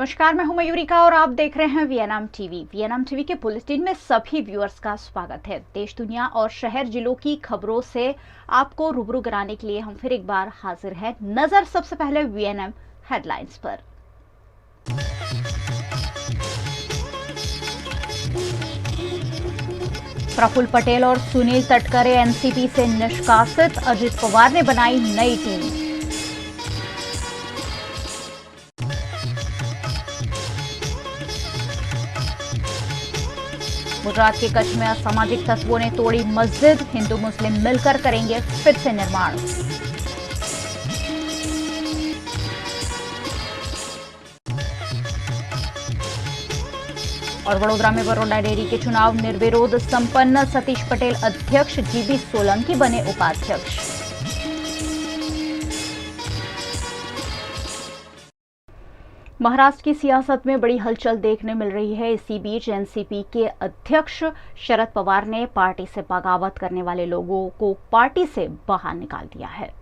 नमस्कार, मैं हूं मयूरिका और आप देख रहे हैं वीएनएम टीवी। वीएनएम टीवी के बुलेटिन में सभी व्यूअर्स का स्वागत है। देश, दुनिया और शहर जिलों की खबरों से आपको रूबरू कराने के लिए हम फिर एक बार हाजिर हैं। नजर सबसे पहले वीएनएम हेडलाइंस पर। प्रफुल्ल पटेल और सुनील तटकरे एनसीपी से निष्कासित, अजित पवार ने बनाई नई टीम। गुजरात के कच्छ में असामाजिक तत्वों ने तोड़ी मस्जिद, हिंदू मुस्लिम मिलकर करेंगे फिर से निर्माण। और वडोदरा में बरोडा डेयरी के चुनाव निर्विरोध संपन्न, सतीश पटेल अध्यक्ष, जीबी सोलंकी बने उपाध्यक्ष। महाराष्ट्र की सियासत में बड़ी हलचल देखने मिल रही है। इसी बीच एनसीपी के अध्यक्ष शरद पवार ने पार्टी से बगावत करने वाले लोगों को पार्टी से बाहर निकाल दिया है।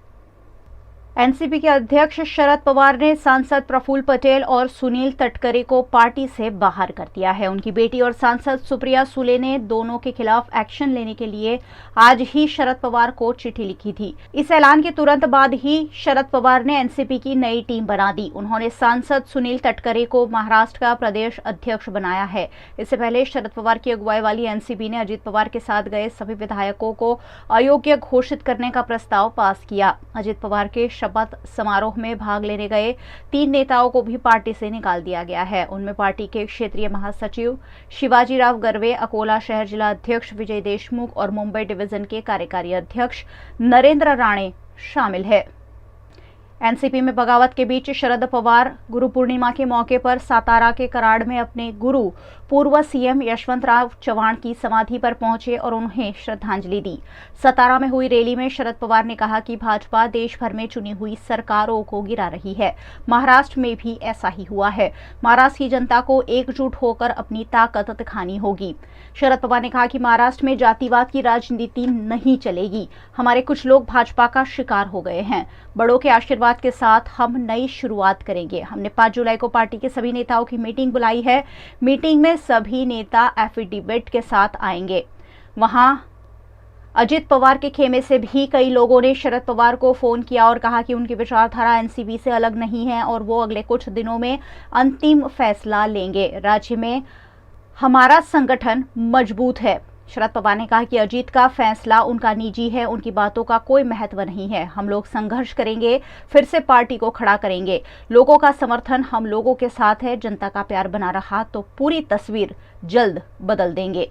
एनसीपी के अध्यक्ष शरद पवार ने सांसद प्रफुल्ल पटेल और सुनील तटकरे को पार्टी से बाहर कर दिया है। उनकी बेटी और सांसद सुप्रिया सुले ने दोनों के खिलाफ एक्शन लेने के लिए आज ही शरद पवार को चिट्ठी लिखी थी। इस ऐलान के तुरंत बाद ही शरद पवार ने एनसीपी की नई टीम बना दी। उन्होंने सांसद सुनील तटकरे को महाराष्ट्र का प्रदेश अध्यक्ष बनाया है। इससे पहले शरद पवार की अगुवाई वाली एनसीपी ने अजित पवार के साथ गए सभी विधायकों को अयोग्य घोषित करने का प्रस्ताव पास किया। अजित पवार के शपथ समारोह में भाग लेने गए 3 नेताओं को भी पार्टी से निकाल दिया गया है। उनमें पार्टी के क्षेत्रीय महासचिव शिवाजीराव गर्वे, अकोला शहर जिला अध्यक्ष विजय देशमुख और मुंबई डिवीजन के कार्यकारी अध्यक्ष नरेंद्र राणे शामिल है। एनसीपी में बगावत के बीच शरद पवार गुरु पूर्णिमा के मौके पर सातारा के कराड़ में अपने गुरु पूर्व सीएम यशवंतराव चव्हाण की समाधि पर पहुंचे और उन्हें श्रद्धांजलि दी। सतारा में हुई रैली में शरद पवार ने कहा कि भाजपा देश भर में चुनी हुई सरकारों को गिरा रही है। महाराष्ट्र में भी ऐसा ही हुआ है। महाराष्ट्र की जनता को एकजुट होकर अपनी ताकत दिखानी होगी। शरद पवार ने कहा कि महाराष्ट्र में जातिवाद की राजनीति नहीं चलेगी। हमारे कुछ लोग भाजपा का शिकार हो गए हैं। बड़ों के आशीर्वाद के साथ हम नई शुरुआत करेंगे। हमने 5 जुलाई को पार्टी के सभी नेताओं की मीटिंग बुलाई है। मीटिंग में सभी नेता एफिडेविट के साथ आएंगे। वहां अजित पवार के खेमे से भी कई लोगों ने शरद पवार को फोन किया और कहा कि उनकी विचारधारा एनसीपी से अलग नहीं है और वो अगले कुछ दिनों में अंतिम फैसला लेंगे। राज्य में हमारा संगठन मजबूत है। शरद पवार ने कहा कि अजीत का फैसला उनका निजी है, उनकी बातों का कोई महत्व नहीं है। हम लोग संघर्ष करेंगे, फिर से पार्टी को खड़ा करेंगे। लोगों का समर्थन हम लोगों के साथ है। जनता का प्यार बना रहा तो पूरी तस्वीर जल्द बदल देंगे।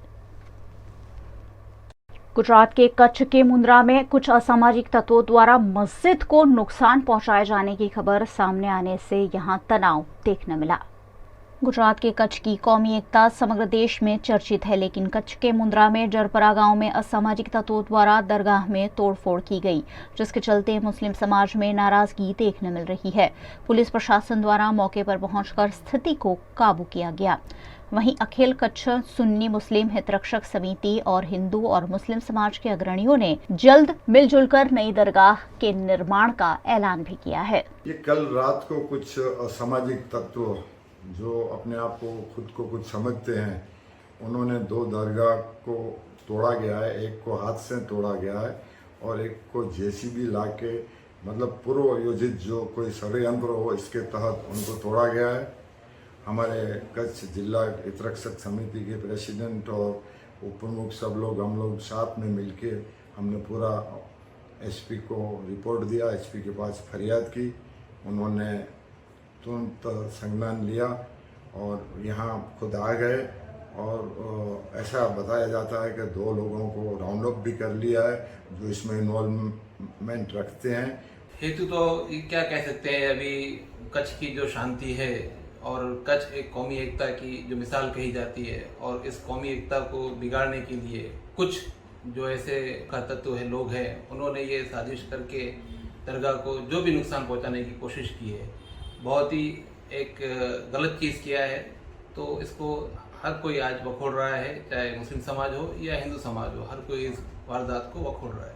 गुजरात के कच्छ के मुंद्रा में कुछ असामाजिक तत्वों द्वारा मस्जिद को नुकसान पहुंचाए जाने की खबर सामने आने से यहां तनाव देखने मिला। गुजरात के कच्छ की कौमी एकता समग्र देश में चर्चित है, लेकिन कच्छ के मुंद्रा में जरपरा गांव में असामाजिक तत्वों द्वारा दरगाह में तोड़फोड़ की गई, जिसके चलते मुस्लिम समाज में नाराजगी देखने मिल रही है। पुलिस प्रशासन द्वारा मौके पर पहुंचकर स्थिति को काबू किया गया। वहीं अखिल कच्छ सुन्नी मुस्लिम हितरक्षक समिति और हिंदू और मुस्लिम समाज के अग्रणियों ने जल्द मिलजुल कर नई दरगाह के निर्माण का ऐलान भी किया है। ये कल रात को कुछ असामाजिक तत्व जो अपने आप को खुद को कुछ समझते हैं, उन्होंने 2 दरगाह को तोड़ा गया है। एक को हाथ से तोड़ा गया है और एक को जेसीबी लाके, मतलब पूर्व आयोजित जो कोई षड्यंत्र हो इसके तहत उनको तोड़ा गया है। हमारे कच्छ जिला हितरक्षक समिति के प्रेसिडेंट और उपप्रमुख सब लोग, हम लोग साथ में मिलके हमने पूरा एसपी को रिपोर्ट दिया। एसपी के पास फरियाद की। उन्होंने तुरंत संज्ञान लिया और यहाँ खुद आ गए और ऐसा बताया जाता है कि 2 लोगों को राउंड अप भी कर लिया है जो इसमें इन्वॉल्वमेंट रखते हैं। हेतु तो क्या कह सकते हैं, अभी कच्छ की जो शांति है और कच्छ एक कौमी एकता की जो मिसाल कही जाती है, और इस कौमी एकता को बिगाड़ने के लिए कुछ जो ऐसे तत्व है, लोग हैं, उन्होंने ये साजिश करके दरगाह को जो भी नुकसान पहुंचाने की कोशिश की है। बहुत ही एक गलत चीज़ किया है। तो इसको हर कोई आज बखोड़ रहा है, चाहे मुस्लिम समाज हो या हिंदू समाज हो, हर कोई इस वारदात को बखोड़ रहा है।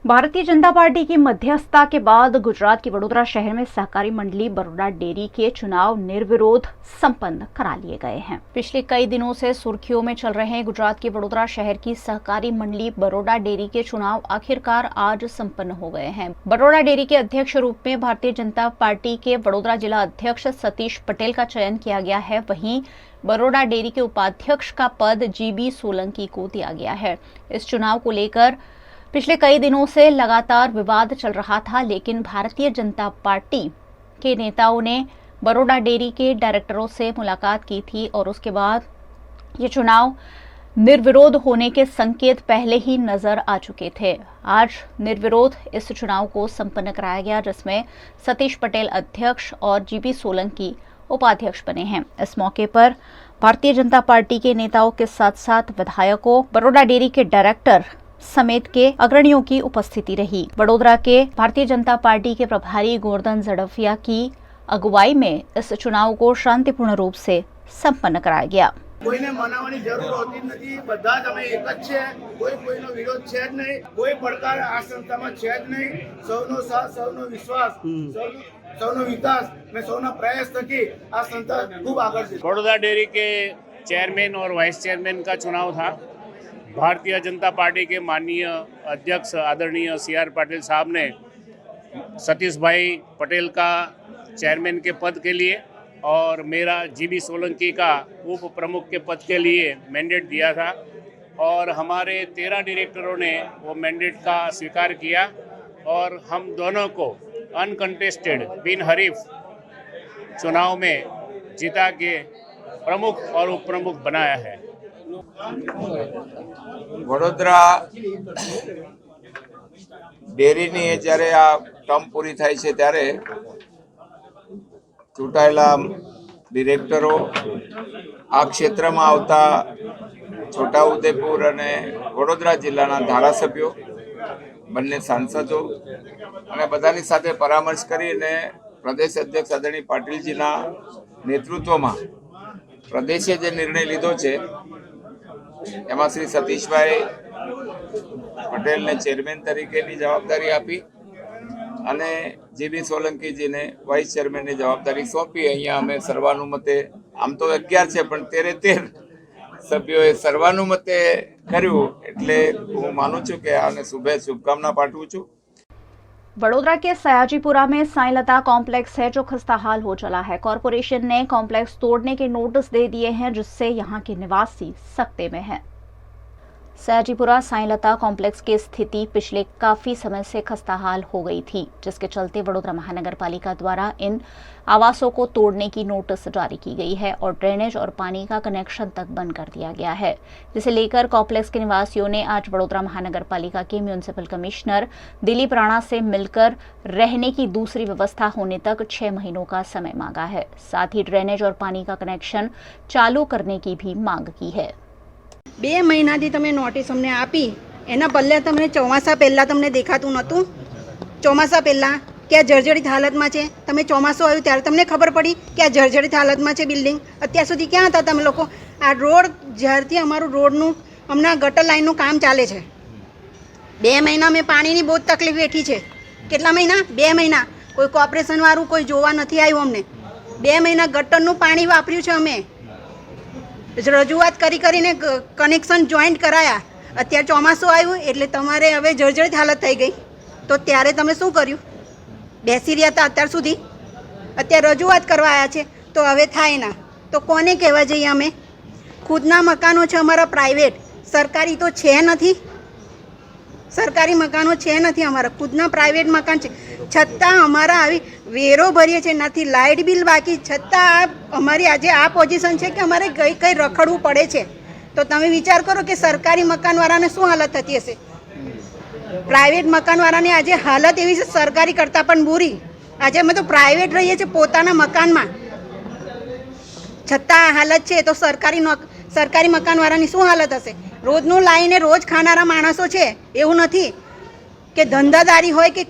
भारतीय जनता पार्टी की मध्यस्थता के बाद गुजरात के वडोदरा शहर में सहकारी मंडली बड़ौदा डेयरी के चुनाव निर्विरोध संपन्न करा लिए गए हैं। पिछले कई दिनों से सुर्खियों में चल रहे गुजरात के वडोदरा शहर की सहकारी मंडली बड़ौदा डेयरी के चुनाव आखिरकार आज संपन्न हो गए हैं। बड़ौदा डेयरी के अध्यक्ष रूप में भारतीय जनता पार्टी के वडोदरा जिला अध्यक्ष सतीश पटेल का चयन किया गया है। वहीं बड़ौदा डेयरी के उपाध्यक्ष का पद जीबी सोलंकी को दिया गया है। इस चुनाव को लेकर पिछले कई दिनों से लगातार विवाद चल रहा था, लेकिन भारतीय जनता पार्टी के नेताओं ने बड़ौदा डेयरी के डायरेक्टरों से मुलाकात की थी और उसके बाद ये चुनाव निर्विरोध होने के संकेत पहले ही नजर आ चुके थे। आज निर्विरोध इस चुनाव को संपन्न कराया गया, जिसमें सतीश पटेल अध्यक्ष और जीबी सोलंकी उपाध्यक्ष बने हैं। इस मौके पर भारतीय जनता पार्टी के नेताओं के साथ साथ विधायकों, बड़ौदा डेयरी के डायरेक्टर समेत के अग्रणियों की उपस्थिति रही। वडोदरा के भारतीय जनता पार्टी के प्रभारी गोवर्धन झड़फिया की अगुवाई में इस चुनाव को शांतिपूर्ण रूप से संपन्न कराया गया। कोईने मनावવાની જરૂર હોતી નથી, બધા જ અમે એક જ છે, કોઈ કોઈનો વિરોધ છે જ નહીં, કોઈ પડકાર આ સંસ્થામાં છે જ નહીં। સૌનો સાથ, સૌનો વિશ્વાસ, સૌનો વિકાસ અને સૌના પ્રયાસ થકી આ સંસ્થા ખૂબ આગળ છે। बड़ौदा डेयरी के चेयरमैन और वाइस चेयरमैन का चुनाव था। भारतीय जनता पार्टी के माननीय अध्यक्ष आदरणीय CR पाटिल साहब ने सतीश भाई पटेल का चेयरमैन के पद के लिए और मेरा जीबी सोलंकी का उप प्रमुख के पद के लिए मैंडेट दिया था और हमारे 13 डायरेक्टरों ने वो मैंडेट का स्वीकार किया और हम दोनों को अनकंटेस्टेड बिन हरीफ चुनाव में जीता के प्रमुख और उप प्रमुख बनाया है। વડોદરા ડેરીની જ્યારે આ ટર્મ પૂરી થાય છે ત્યારે ચૂંટાયેલા ડિરેક્ટરો આ ક્ષેત્રમાં આવતા છોટાઉદેપુર અને વડોદરા જિલ્લાના ધારાસભ્યો, બંને સાંસદો અને બધાની સાથે પરામર્શ કરીને પ્રદેશ અધ્યક્ષ આદરણીય પાટીલજીના નેતૃત્વમાં પ્રદેશે જે નિર્ણય લીધો છે એમાં શ્રી સતીશભાઈ પટેલને ચેરમેન તરીકેની જવાબદારી આપી અને જીબી સોલંકીજીને વાઇસ ચેરમેનની જવાબદારી સોંપી। અહીંયા અમે સર્વાનુમતે, આમ તો 11 છે પણ 13 સભ્યોએ સર્વાનુમતે કર્યું, એટલે હું માનું છું કે આને શુભકામના પાઠવું છું। वडोदरा के सयाजीपुरा में साईं लता कॉम्प्लेक्स है जो खस्ताहाल हो चला है। कॉरपोरेशन ने कॉम्प्लेक्स तोड़ने के नोटिस दे दिए हैं, जिससे यहां के निवासी सकते में हैं। सयाजीपुरा साईं लता कॉम्प्लेक्स की स्थिति पिछले काफी समय से खस्ताहाल हो गई थी, जिसके चलते वडोदरा महानगर पालिका द्वारा इन आवासों को तोड़ने की नोटिस जारी की गई है और ड्रेनेज और पानी का कनेक्शन तक बंद कर दिया गया है, जिसे लेकर कॉम्प्लेक्स के निवासियों ने आज वडोदरा महानगर पालिका के म्यूनिसिपल कमिश्नर दिलीप राणा से मिलकर रहने की दूसरी व्यवस्था होने तक 6 महीनों का समय मांगा है। साथ ही ड्रेनेज और पानी का कनेक्शन चालू करने की भी मांग की है। 2 મહિનાથી તમે નોટિસ અમને આપી, એના બદલે તમને ચોમાસા પહેલાં તમને દેખાતું નહોતું? ચોમાસા પહેલાં કે આ જર્જરિત હાલતમાં છે, તમે ચોમાસું આવ્યું ત્યારે તમને ખબર પડી કે આ જર્જરિત હાલતમાં છે બિલ્ડિંગ? અત્યાર સુધી ક્યાં હતા તમે લોકો? આ રોડ જ્યારથી અમારું રોડનું હમણાં ગટર લાઇનનું કામ ચાલે છે, 2 મહિના મેં પાણીની બહુ તકલીફ વેઠી છે। કેટલા મહિના? 2 મહિના કોઈ કોર્પોરેશનવાળું કોઈ જોવા નથી આવ્યું અમને। 2 મહિના ગટરનું પાણી વાપર્યું છે અમે, રજૂઆત કરીને કનેક્શન જોઈન્ટ કરાયા। અત્યારે ચોમાસું આવ્યું એટલે તમારે હવે જર્જરિત હાલત થઈ ગઈ, તો ત્યારે તમે શું કર્યું? બેસી રહ્યા હતા અત્યાર સુધી? અત્યારે રજૂઆત કરવા આવ્યા છે તો હવે થાય ના, તો કોને કહેવા જઈએ અમે? ખુદના મકાનો છે અમારા પ્રાઇવેટ, સરકારી તો છે નથી। સરકારી મકાનો છે નથી, અમારા ખુદના પ્રાઇવેટ મકાન છે, છતાં અમારા આવી વેરો ભરીએ છીએ, નથી લાઇટ બિલ બાકી, છતાં અમારી આજે આ પોઝિશન છે કે અમારે કઈ રખડવું પડે છે। તો તમે વિચાર કરો કે સરકારી મકાનવાળાને શું હાલત થતી હશે? પ્રાઇવેટ મકાનવાળાને આજે હાલત એવી છે સરકારી કરતાં પણ બુરી। આજે અમે તો પ્રાઇવેટ રહીએ છીએ પોતાના મકાનમાં, છતાં આ હાલત છે, તો સરકારી મકાનવાળાની શું હાલત હશે? રોજનું લાઈને રોજ ખાનારા માણસો છે, એવું નથી કે ધંધાદારી હોય કે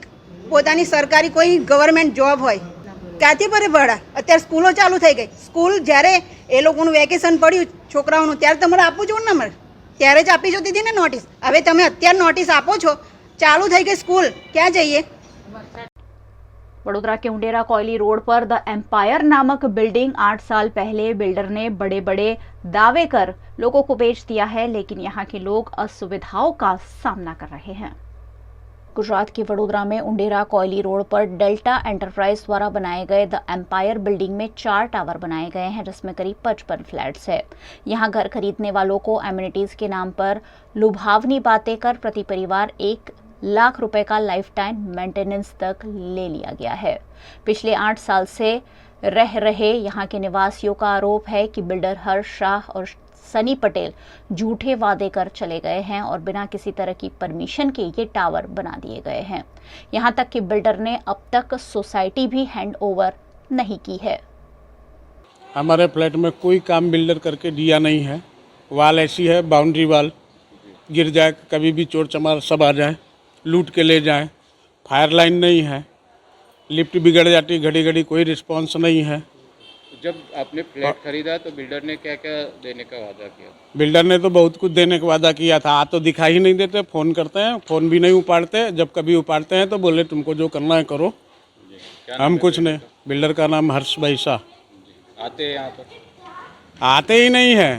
પોતાની સરકારી કોઈ ગવર્મેન્ટ જોબ હોય। ક્યાંથી ભરે ભાડા? અત્યારે સ્કૂલો ચાલુ થઈ ગઈ, સ્કૂલ જ્યારે એ લોકોનું વેકેશન પડ્યું છોકરાઓનું ત્યારે તમારે આપવું જોઈએ ને, ત્યારે જ આપી જોતી હતી ને નોટિસ। હવે તમે અત્યારે નોટિસ આપો છો ચાલુ થઈ ગઈ સ્કૂલ, ક્યાં જઈએ? वडोदरा के उंडेरा कोयली रोड पर द एम्पायर नामक बिल्डिंग 8 साल पहले बिल्डर ने बड़े बड़े दावे कर लोगों को बेच दिया है, लेकिन यहाँ के लोग असुविधाओं का सामना कर रहे हैं। गुजरात के वडोदरा में उंडेरा कोयली रोड पर डेल्टा एंटरप्राइज द्वारा बनाए गए द एम्पायर बिल्डिंग में 4 टावर बनाए गए हैं, जिसमें करीब 55 फ्लैट्स है। यहाँ घर खरीदने वालों को एमिनिटीज के नाम पर लुभावनी बातें कर प्रति परिवार 1 लाख रुपए का लाइफ टाइम मेंटेनेंस तक ले लिया गया है। पिछले 8 साल से रह रहे यहाँ के निवासियों का आरोप है कि बिल्डर हर्ष शाह और सनी पटेल झूठे वादे कर चले गए हैं और बिना किसी तरह की परमिशन के ये टावर बना दिए गए हैं। यहाँ तक कि बिल्डर ने अब तक सोसाइटी भी हैंड ओवर नहीं की है। हमारे फ्लैट में कोई काम बिल्डर करके दिया नहीं है। वाल ऐसी है, बाउंड्री वाल गिर जाए, कभी भी चोर चमार सब आ जाए, लूट के ले जाए। फायर लाइन नहीं है, लिफ्ट बिगड़ जाती घड़ी घड़ी, कोई रिस्पांस नहीं है। जब आपने फ्लैट खरीदा तो बिल्डर ने क्या क्या देने का वादा किया? बिल्डर ने तो बहुत कुछ देने का वादा किया था। आ तो दिखाई ही नहीं देते, फ़ोन करते हैं, फ़ोन भी नहीं उपाड़ते। जब कभी उपाड़ते हैं तो बोले तुमको जो करना है करो, हम कुछ नहीं। बिल्डर का नाम हर्ष भाई शाह। आते हैं यहाँ पर? आते ही नहीं है।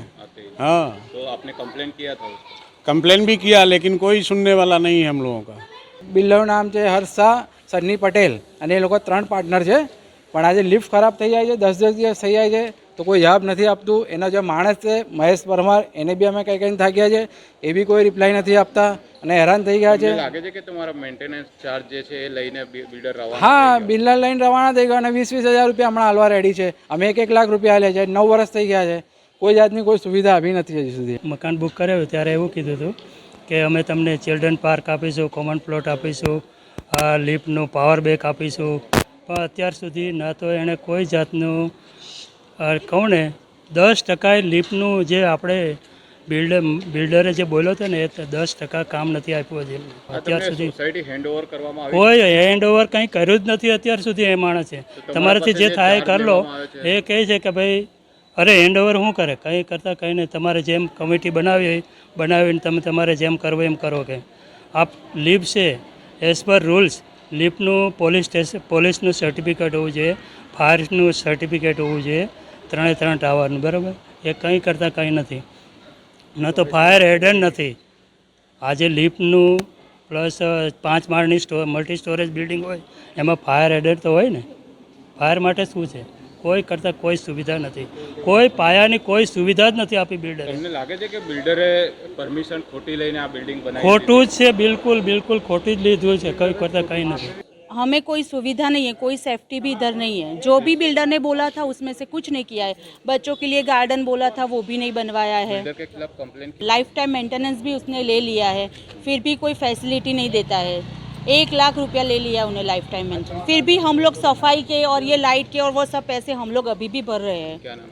हाँ, तो आपने कंप्लेन किया था उसको? कंप्लेन भी किया, लेकिन कोई सुनने वाला नहीं है हम लोगों का। બિલ્ડરનું નામ છે હર્ષ શાહ, સન્ની પટેલ, અને એ લોકો 3 પાર્ટનર છે. પણ આજે લિફ્ટ ખરાબ થઈ જાય છે, 10 દિવસ થઈ જાય છે તો કોઈ જવાબ નથી આપતું. એના જે માણસ છે મહેશ પરમાર, એને બી અમે કહીને થાક્યા છે, એ બી કોઈ રિપ્લાય નથી આપતા અને હેરાન થઈ ગયા છે. લાગે છે કે તમારા મેન્ટેનન્સ ચાર્જ જે છે એ લઈને બિલ્ડર રવાના? હા, બિલ્ડર લઈને રવાના થઈ ગયા અને 20-20 હજાર રૂપિયા હમણાં હાલવા રેડી છે. અમે 1 લાખ રૂપિયા હાલ્યા છે. 9 વર્ષ થઈ ગયા છે, કોઈ જાતની કોઈ સુવિધા આવી નથી હજી સુધી. મકાન બુક કરાવ્યું ત્યારે એવું કીધું હતું કે અમે તમને ચિલ્ડ્રન પાર્ક આપીશું, કોમન પ્લોટ આપીશું, લિફ્ટનું પાવર બેક આપીશું, પણ અત્યાર સુધી ના તો એણે કોઈ જાતનું કહું ને 10% લિફ્ટનું જે આપણે બિલ્ડરે જે બોલ્યો હતો ને એ 10% કામ નથી આપ્યું હજી અત્યાર સુધી. સોસાયટી હેન્ડઓવર કરવામાં આવી? કોઈ હેન્ડ ઓવર કંઈ કર્યું જ નથી અત્યાર સુધી એ માણસે. તમારાથી જે થાય એ કરી લો. એ કહે છે કે ભાઈ અરે હેન્ડ ઓવર શું કરે, કંઈ કરતાં કંઈ નહીં, તમારે જેમ કમિટી બનાવીને તમે તમારે જેમ કરવો એમ કરો. કે આ લિફ્ટ છે એઝ પર રૂલ્સ, લિફ્ટનું પોલીસનું સર્ટિફિકેટ હોવું જોઈએ, ફાયરનું સર્ટિફિકેટ હોવું જોઈએ, 3 ટાવરનું, બરાબર? એ કંઈ કરતાં કંઈ નથી. ન તો ફાયર હેડન નથી. આજે લિફ્ટનું પ્લસ 5 માળની મલ્ટી સ્ટોરેજ બિલ્ડિંગ હોય એમાં ફાયર હેડર તો હોય ને. ફાયર માટે શું છે? કોઈ કરતાં કોઈ સુવિધા નથી, કોઈ પાયાની કોઈ સુવિધા જ નથી આપી બિલ્ડરે. તમને લાગે છે કે બિલ્ડરે પરમિશન ખોટી લઈને આ બિલ્ડિંગ બનાવી? ખોટું જ છે, બિल्कुल खोटी જ લીધું છે, કંઈ કરતાં કંઈ નથી. हमें कोई सुविधा नहीं है, कोई सेफ्टी भी इधर नहीं है। जो भी बिल्डर ने बोला था उसमें से कुछ नहीं किया है। बच्चों के लिए गार्डन बोला था वो भी नहीं बनवाया है। बिल्डर के खिलाफ कंप्लेन? लाइफ टाइम मेंटेनेंस भी उसने ले लिया है, फिर भी कोई फैसिलिटी नहीं देता है। 1 लाख रुपया ले लिया उन्हें लाइफ टाइम मेंटेनेंस। फिर भी हम लोग सफाई के और ये लाइट के और वो सब पैसे हम लोग अभी भी भर रहे हैं। क्या नाम?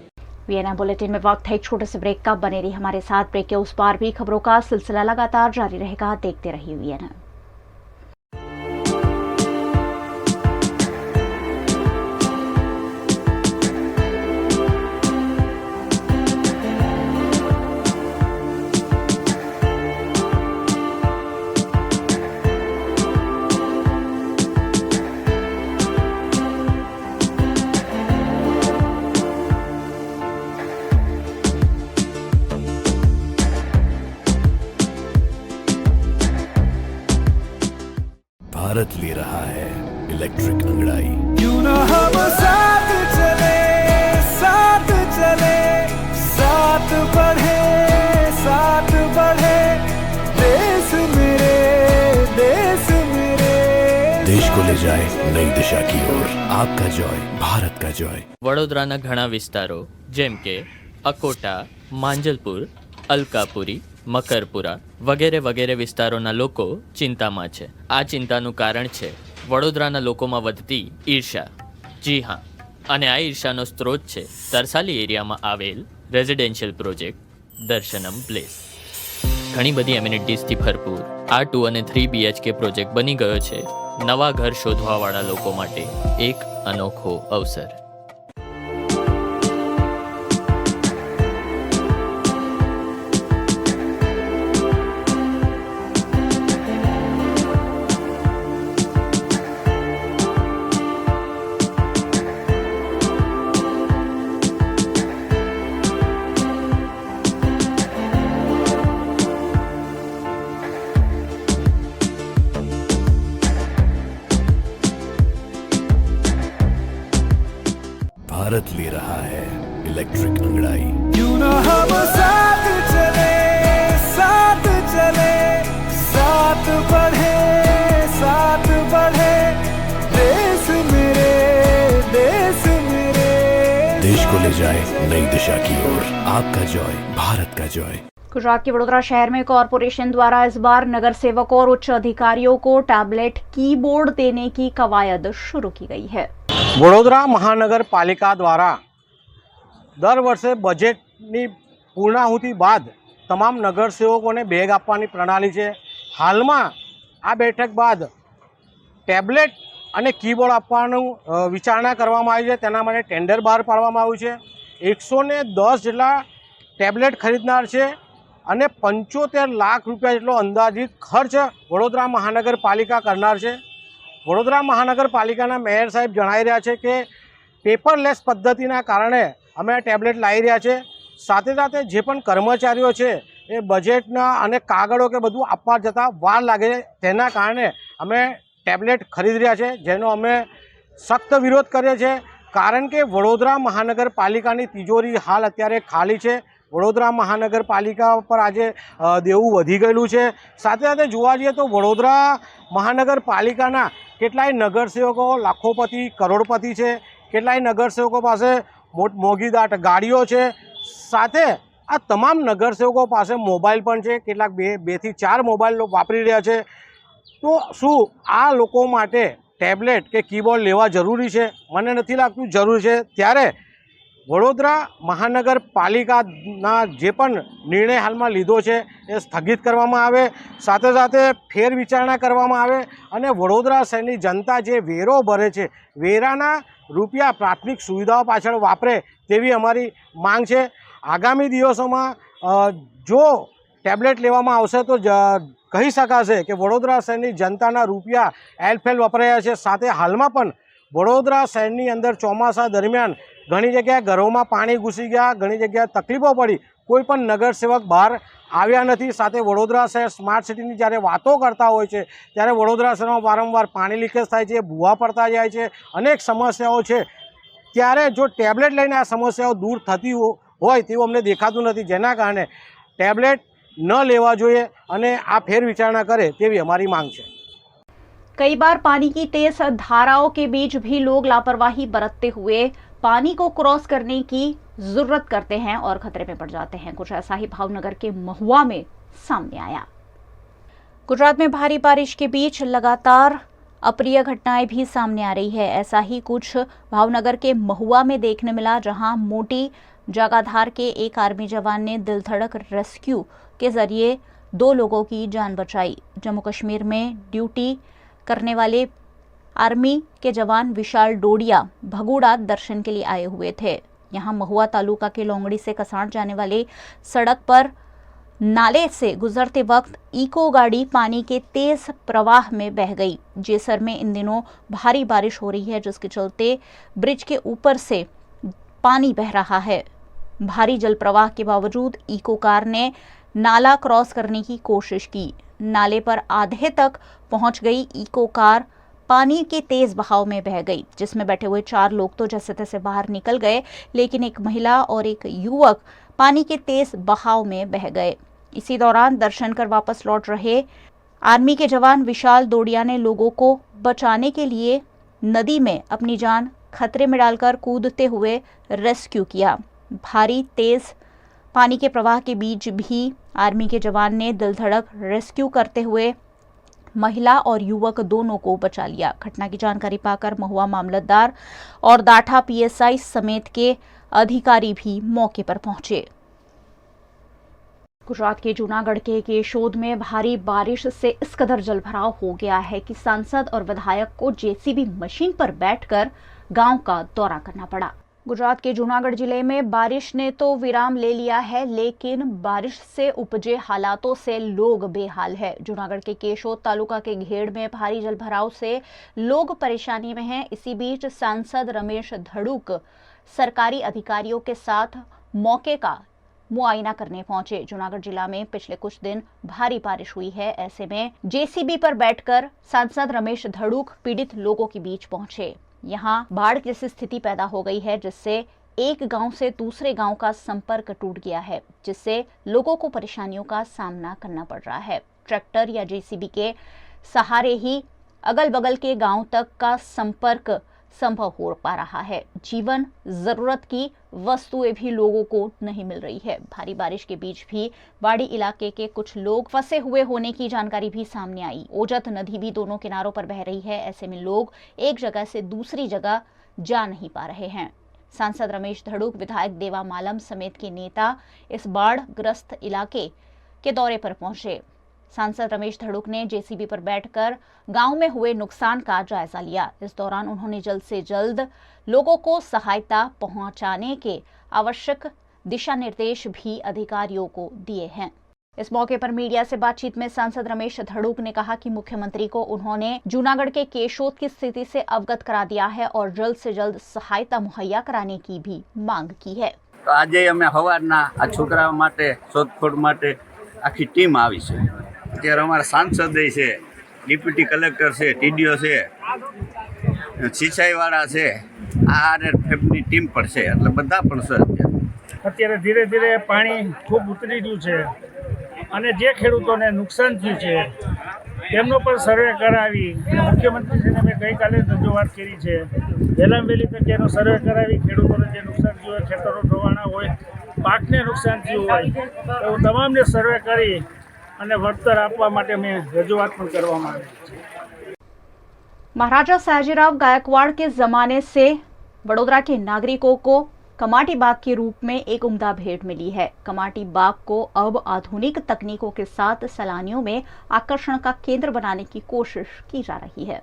वीएनएम बुलेटिन में वक्त है एक छोटे से ब्रेक का। बने रही हमारे साथ, ब्रेक के उस पार भी खबरों का सिलसिला लगातार जारी रहेगा। देखते रहिए वीएनएम। भारत ले रहा है इलेक्ट्रिक अंगड़ाई। क्यों ना हम साथ चले, साथ चले, साथ बढ़े, साथ बढ़े, देश मेरे, देश मेरे। देश को ले जाए नई दिशा की ओर। आपका जॉय, भारत का जॉय। વડોદરાના ઘણા વિસ્તારો જેમ કે અકોટા, માંજલપુર, અલકાપુરી, મકરપુરા વગેરે વગેરે વિસ્તારોના લોકો ચિંતામાં છે. આ ચિંતાનું કારણ છે વડોદરાના લોકોમાં વધતી ઈર્ષા. જી હા, અને આ ઈર્ષાનો સ્ત્રોત છે તરસાલી એરિયામાં આવેલ રેઝિડેન્શિયલ પ્રોજેક્ટ દર્શનમ પ્લેસ. ઘણી બધી એમિનિટીઝથી ભરપૂર આ 2 અને 3 BHK પ્રોજેક્ટ બની ગયો છે નવા ઘર શોધવાવાળા લોકો માટે એક અનોખો અવસર. भारत ले रहा है इलेक्ट्रिक अंगड़ाई। क्यों न हम साथ चले, साथ चले, साथ बढ़े, साथ बढ़े, देश मेरे, देश मेरे। देश को ले जाए नई दिशा की ओर। आपका जॉय, भारत का जॉय। गुजरात के वडोदरा शहर में कॉरपोरेशन द्वारा इस बार नगर सेवकों और उच्च अधिकारियों को टैबलेट कीबोर्ड देने की कवायद शुरू की गई है। વડોદરા મહાનગરપાલિકા દ્વારા દર વર્ષે બજેટની પૂર્ણાહુતિ બાદ તમામ નગરસેવકોને બેગ આપવાની પ્રણાલી છે। હાલમાં આ બેઠક બાદ ટેબ્લેટ અને કીબોર્ડ આપવાનું વિચારણા કરવામાં આવી છે। તેના માટે ટેન્ડર બહાર પાડવામાં આવ્યું છે। 110 જેટલા ટેબ્લેટ ખરીદનાર છે અને 75 લાખ રૂપિયા જેટલો અંદાજિત ખર્ચ વડોદરા મહાનગરપાલિકા કરનાર છે। વડોદરા મહાનગરપાલિકાના મેયર સાહેબ જણાવી રહ્યા છે કે પેપરલેસ પદ્ધતિના કારણે અમે આ ટેબ્લેટ લાવી રહ્યા છે। સાથે સાથે જે પણ કર્મચારીઓ છે એ બજેટના અને કાગળો કે બધું આપવા જતાં વાર લાગે છે, તેના કારણે અમે ટેબ્લેટ ખરીદી રહ્યા છે, જેનો અમે સખ્ત વિરોધ કરીએ છીએ। કારણ કે વડોદરા મહાનગરપાલિકાની તિજોરી હાલ અત્યારે ખાલી છે। વડોદરા મહાનગરપાલિકા પર આજે દેવું વધી ગયેલું છે। સાથે સાથે જોવા જઈએ તો વડોદરા મહાનગરપાલિકાના કેટલાય નગરસેવકો લાખોપતિ કરોડપતિ છે। કેટલાય નગરસેવકો પાસે મોંઘીદાટ ગાડીઓ છે। સાથે આ તમામ નગરસેવકો પાસે મોબાઈલ પણ છે। કેટલાક 2 થી 4 મોબાઈલ વાપરી રહ્યા છે। તો શું આ લોકો માટે ટેબ્લેટ કે કીબોર્ડ લેવા જરૂરી છે? મને નથી લાગતું જરૂરી છે। ત્યારે વડોદરા મહાનગરપાલિકાના જે પણ નિર્ણય હાલમાં લીધો છે એ સ્થગિત કરવામાં આવે, સાથે સાથે ફેર વિચારણા કરવામાં આવે અને વડોદરા શહેરની જનતા જે વેરો ભરે છે, વેરાના રૂપિયા પ્રાથમિક સુવિધાઓ પાછળ વાપરે તેવી અમારી માંગ છે। આગામી દિવસોમાં જો ટેબ્લેટ લેવામાં આવશે તો કહી શકાશે કે વડોદરા શહેરની જનતાના રૂપિયા એલફેલ વપરાયા છે। સાથે હાલમાં પણ વડોદરા શહેરની અંદર ચોમાસા દરમિયાન ઘણી જગ્યાએ ઘરોમાં પાણી ઘૂસી ગયા, ઘણી જગ્યાએ તકલીફો પડી, કોઈ પણ નગરસેવક બહાર આવ્યા નથી। સાથે વડોદરા શહેર સ્માર્ટ સિટીની જ્યારે વાતો કરતા હોય છે ત્યારે વડોદરા શહેરમાં વારંવાર પાણી લીકેજ થાય છે, ભૂવા પડતા જાય છે, અનેક સમસ્યાઓ છે। ત્યારે જો ટેબ્લેટ લઈને આ સમસ્યાઓ દૂર થતી હોય તેવું અમને દેખાતું નથી, જેના કારણે ટેબ્લેટ ન લેવા જોઈએ અને આ ફેર વિચારણા કરે તેવી અમારી માંગ છે। कई बार पानी की तेज धाराओं के बीच भी लोग लापरवाही बरतते हुए पानी को क्रॉस करने की जरूरत करते हैं और खतरे में पड़ जाते हैं। कुछ ऐसा ही भावनगर के महुआ में सामने आया। गुजरात में भारी बारिश के बीच लगातार अप्रिय घटनाएं भी सामने आ रही है। ऐसा ही कुछ भावनगर के महुआ में देखने मिला, जहां मोटी जगाधार के एक आर्मी जवान ने दिल धड़क रेस्क्यू के जरिए 2 लोगों की जान बचाई। जम्मू कश्मीर में ड्यूटी करने वाले आर्मी के जवान विशाल डोडिया भगुड़ा दर्शन के लिए आए हुए थे। यहां महुआ तालुका के लोंगड़ी से कसाण जाने वाली सड़क पर नाले से गुजरते वक्त इको गाड़ी पानी के तेज प्रवाह में बह गई। जेसर में इन दिनों भारी बारिश हो रही है, जिसके चलते ब्रिज के ऊपर से पानी बह रहा है। भारी जल प्रवाह के बावजूद इको कार ने नाला क्रॉस करने की कोशिश की। नाले पर आधे तक पहुंच गई इको कार पानी के तेज बहाव में बह गई, जिसमें बैठे हुए 4 लोग तो जैसे तैसे बाहर निकल गए, लेकिन एक महिला और एक युवक पानी के तेज बहाव में बह गए। इसी दौरान दर्शन कर वापस लौट रहे आर्मी के जवान विशाल डोडिया ने लोगों को बचाने के लिए नदी में अपनी जान खतरे में डालकर कूदते हुए रेस्क्यू किया। भारी तेज पानी के प्रवाह के बीच भी आर्मी के जवान ने दिल धड़क रेस्क्यू करते हुए महिला और युवक दोनों को बचा लिया। घटना की जानकारी पाकर महुआ मामलतदार और दाठा पीएसआई समेत के अधिकारी भी मौके पर पहुंचे। गुजरात के जूनागढ़ के केशोद में भारी बारिश से इस कदर जलभराव हो गया है कि सांसद और विधायक को जेसीबी मशीन पर बैठकर गांव का दौरा करना पड़ा। गुजरात के जूनागढ़ जिले में बारिश ने तो विराम ले लिया है, लेकिन बारिश से उपजे हालातों से लोग बेहाल है। जूनागढ़ के केशोद तालुका के घेड़ में भारी जलभराव से लोग परेशानी में हैं। इसी बीच सांसद रमेश धड़ूक सरकारी अधिकारियों के साथ मौके का मुआयना करने पहुंचे। जूनागढ़ जिला में पिछले कुछ दिन भारी बारिश हुई है। ऐसे में जेसीबी पर बैठकर सांसद रमेश धड़ूक पीड़ित लोगों के बीच पहुंचे। यहाँ बाढ़ जैसी स्थिति पैदा हो गई है, जिससे एक गांव से दूसरे गांव का संपर्क टूट गया है, जिससे लोगों को परेशानियों का सामना करना पड़ रहा है। ट्रैक्टर या जेसीबी के सहारे ही अगल बगल के गांव तक का संपर्क संभव हो पा रहा है। जीवन जरूरत की वस्तुएं भी लोगों को नहीं मिल रही है। भारी बारिश के बीच भी बाड़ी इलाके के कुछ लोग फंसे हुए होने की जानकारी भी सामने आई। ओजत नदी भी दोनों किनारों पर बह रही है। ऐसे में लोग एक जगह से दूसरी जगह जा नहीं पा रहे हैं। सांसद रमेश धड़ुक, विधायक देवा मालम समेत के नेता इस बाढ़ ग्रस्त इलाके के दौरे पर पहुंचे। सांसद रमेश धड़ुक ने जेसीबी पर बैठकर गांव में हुए नुकसान का जायजा लिया। इस दौरान उन्होंने जल्द से जल्द लोगों को सहायता पहुंचाने के आवश्यक दिशा निर्देश भी अधिकारियों को दिए हैं। इस मौके पर मीडिया से बातचीत में सांसद रमेश धड़ुक ने कहा कि मुख्यमंत्री को उन्होंने जूनागढ़ के केशोद की स्थिति से अवगत करा दिया है और जल्द से जल्द सहायता मुहैया कराने की भी मांग की है। तो आज अमे हवारना आ छोकराओ माटे शोधखोळ माटे आखी टीम आवी छे। अत्यारे अमारा सांसद छे, डिप्यूटी कलेक्टर छे, टीडीओ छे, सिंचाईवाळा छे, आरएफएफनी टीम पण छे, એટલે બધા પણ છે। અત્યારે ધીરે ધીરે પાણી ખૂબ ઉતરી રહ્યું છે અને જે ખેડૂતોને નુકસાન થયું છે તેમનો પણ સર્વે કરાવી મુખ્યમંત્રીશ્રીને મેં ગઈકાલે રજૂઆત કરી છે। વહેલામાં વહેલી તકે એનો સર્વે કરાવી ખેડૂતોને જે નુકસાન થયું હોય, ખેતરો ધોવાણા હોય, પાકને નુકસાન થયું હોય, એવું તમામને સર્વે કરી અને વળતર આપવા માટે મેં રજૂઆત પણ કરવામાં આવી છે। महाराजा सयाजीराव गायकवाड़ के जमाने से वडोदरा के नागरिकों को कमाटी बाग के रूप में एक उम्दा भेंट मिली है। कमाटी बाग को अब आधुनिक तकनीकों के साथ सैलानियों में आकर्षण का केंद्र बनाने की कोशिश की जा रही है।